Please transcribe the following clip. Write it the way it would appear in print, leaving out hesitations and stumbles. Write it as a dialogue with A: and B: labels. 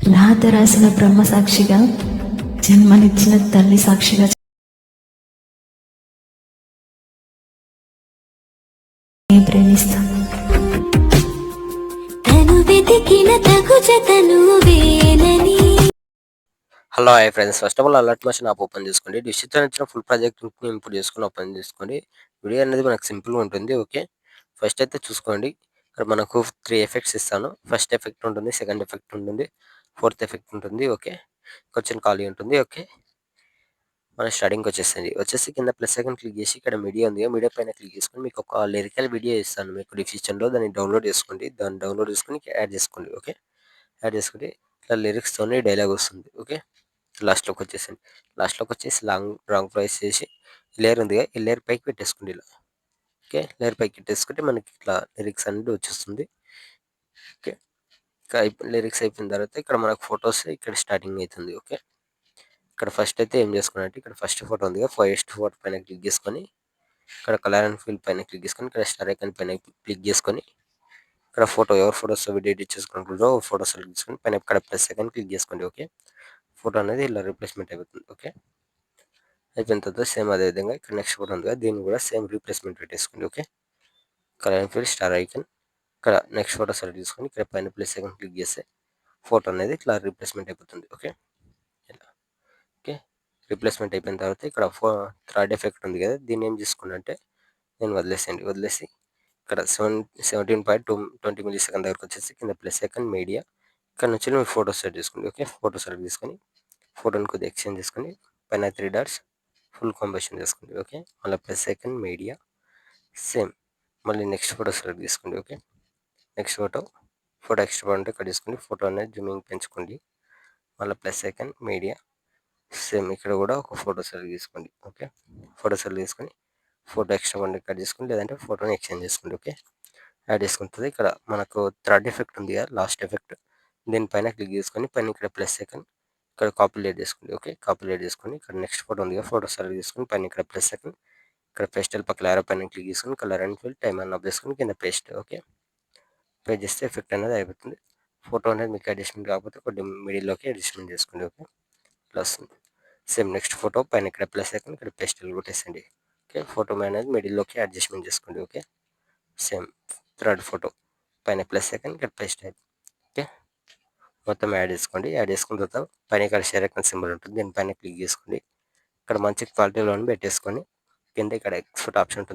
A: రాత రాసిన బ్రహ్మ సాక్షిగా, జన్మనిచ్చిన తల్లి సాక్షిగా ప్రేమిస్తాను. తను వెతికిన తగు జతను వేనని.
B: Hello hi friends, first of all alert motion app open చేసుకోండి. డిస్ట్రిక్ట్ ఇచ్చిన ఫుల్ ప్రాజెక్ట్ ఇంపోర్ట్ చేసుకొని ఓపెన్ చేసుకోండి. వీడియో అనేది మనకు సింపుల్గా ఉంటుంది. ఓకే, ఫస్ట్ అయితే చూసుకోండి. ఇక్కడ మనకు 3 ఎఫెక్ట్స్ ఇస్తాను. ఫస్ట్ ఎఫెక్ట్ ఉంటుంది, సెకండ్ ఎఫెక్ట్ ఉంటుంది, ఫోర్త్ ఎఫెక్ట్ ఉంటుంది. ఓకే, కొంచెం ఖాళీ ఉంటుంది. ఓకే, మన స్టార్టింగ్కి వచ్చేసి కింద ప్లస్ ఐకాన్ క్లిక్ చేసి ఇక్కడ మీడియా ఉంది, మీడియా పైన క్లిక్ చేసుకొని మీకు ఒక లిరికల్ వీడియో ఇస్తాను మీకు డిస్క్రిప్షన్లో. దాన్ని డౌన్లోడ్ చేసుకోండి. దాన్ని డౌన్లోడ్ చేసుకొని యాడ్ చేసుకోండి. ఓకే, యాడ్ చేసుకుంటే ఇట్లా లిరిక్స్తోనే డైలాగ్ వస్తుంది. ఓకే, లాస్ట్లోకి వచ్చేసి రాంగ్ ప్రైస్ చేసి లేయర్ ఉందిగా, ఈ లేయర్ పైకి పెట్టేసుకోండి ఇలా. ఓకే, లేయర్ పైకి పెట్టేసుకుంటే మనకి ఇట్లా లిరిక్స్ అనేది వచ్చేస్తుంది. ఓకే, లిరిక్స్ అయిపోయిన తర్వాత ఇక్కడ మనకు ఫొటోస్ ఇక్కడ స్టార్టింగ్ అవుతుంది. ఓకే, ఇక్కడ ఫస్ట్ అయితే ఏం చేసుకున్నట్టు ఇక్కడ ఫస్ట్ ఫోటో ఉందిగా, ఫస్ట్ ఫోటో పైన క్లిక్ చేసుకొని ఇక్కడ కలర్ అండ్ ఫీల్ పైన క్లిక్ చేసుకొని ఇక్కడ స్టార్ ఐకాన్ పైన క్లిక్ చేసుకొని ఇక్కడ ఫోటో ఎవరు ఫోటోస్ ఎడిట్ చేసుకుంటారో ఫోటోస్ సెలెక్ట్ చేసుకొని పైన ఇక్కడ ప్లస్ ఐకాన్ క్లిక్ చేసుకోండి. ఓకే, ఫోటో అనేది ఇలా రీప్లేస్మెంట్ అయిపోతుంది. ఓకే, అయిపోయిన తర్వాత సేమ్ అదేవిధంగా ఇక్కడ నెక్స్ట్ ఫోటో ఉంది కదా, దీన్ని కూడా సేమ్ రీప్లేస్మెంట్ పెట్టేసుకోండి. Okay, colour and feel star icon ఇక్కడ నెక్స్ట్ ఫోటో సెలెక్ట్ చేసుకొని ఇక్కడ పైన ప్లస్ ఐకాన్ క్లిక్ చేస్తే ఫోటో అనేది ఇట్లా రీప్లేస్మెంట్ అయిపోతుంది. ఓకే, ఇలా. ఓకే, రీప్లేస్మెంట్ అయిపోయిన తర్వాత ఇక్కడ థర్డ్ ఎఫెక్ట్ ఉంది కదా, దీన్ని ఏం చేసుకున్నంటే నేను వదిలేసి ఇక్కడ 17.20 మిల్లీ సెకండ్ దగ్గరకు వచ్చేసి కింద ప్లస్ ఐకాన్ మీడియా ఇక్కడ నుంచి మీరు ఫోటో సెలెక్ట్ చేసుకోండి. ఓకే, ఫోటో సెలెక్ట్ చేసుకొని ఫోటోని కొద్దిగా ఎక్స్చేంజ్ చేసుకొని పైన 3 డాట్స్ ఫుల్ కాంబినేషన్ చేసుకోండి. ఓకే, మళ్ళీ ప్లస్ ఐకాన్ మీడియా సేమ్ మళ్ళీ నెక్స్ట్ ఫోటో సెలెక్ట్ చేసుకోండి. ఓకే, నెక్స్ట్ ఫోటో ఎక్స్ట్రా ఉంటే కట్ చేసుకోండి. ఫోటో అనేది జూమింగ్ పెంచుకోండి. మళ్ళీ ప్లస్ ఐకాన్ మీడియా సేమ్ ఇక్కడ కూడా ఒక ఫోటో సెలెక్ట్ చేసుకోండి. ఓకే, ఫోటో సెలెక్ట్ చేసుకొని ఫోటో ఎక్స్ట్రా ఉంటే కట్ చేసుకోండి, లేదంటే ఫోటోని ఎక్స్చేంజ్ చేసుకోండి. ఓకే, యాడ్ చేసుకుంటుంది. ఇక్కడ మనకు థర్డ్ ఎఫెక్ట్ ఉంది కదా, లాస్ట్ ఎఫెక్ట్, దీనిపైన క్లిక్ చేసుకొని పైన ఇక్కడ ప్లస్ ఐకాన్ ఇక్కడ కాపీలేట్ చేసుకోండి. ఓకే, కాపీలేట్ చేసుకొని ఇక్కడ నెక్స్ట్ ఫోటో ఉంది కదా, ఫోటో సెలెక్ట్ చేసుకొని పైన ఇక్కడ ప్లస్ ఐకాన్ ఇక్కడ పేస్టల్ పక్కన యారో పైన క్లిక్ చేసుకొని కలర్ అండ్ ఫిల్ టైం అన్న చేసుకొని కింద పేస్ట్. ఓకే, పేస్ట్ చేస్తే ఎఫెక్ట్ అనేది అయిపోతుంది. ఫోటో అనేది మీకు అడ్జస్ట్మెంట్ కాకపోతే కొద్దిగా మిడిల్లోకి అడ్జస్ట్మెంట్ చేసుకోండి. ఓకే, ఇట్లా వస్తుంది. సేమ్ నెక్స్ట్ ఫోటో పైన ఇక్కడ ప్లస్ ఐకాన్ ఇక్కడ పేస్టల్ కొట్టేసండి. ఓకే, ఫోటో అనేది మిడిల్లోకి అడ్జస్ట్మెంట్ చేసుకోండి. ఓకే, సేమ్ థర్డ్ ఫోటో పైన ప్లస్ ఐకాన్ ఇక్కడ పేస్ట్ అయిపోయింది. ఓకే, మొత్తం యాడ్ చేసుకోండి. యాడ్ చేసుకున్న తర్వాత పైన ఇక్కడ షేర్ ఐకాన్ సింబల్ ఉంటుంది, దీనిపైన క్లిక్ చేసుకోండి. ఇక్కడ మంచి క్వాలిటీలో పెట్టేసుకొని కింద ఇక్కడ ఎక్స్పోర్ట్ ఆప్షన్ ఉంటుంది.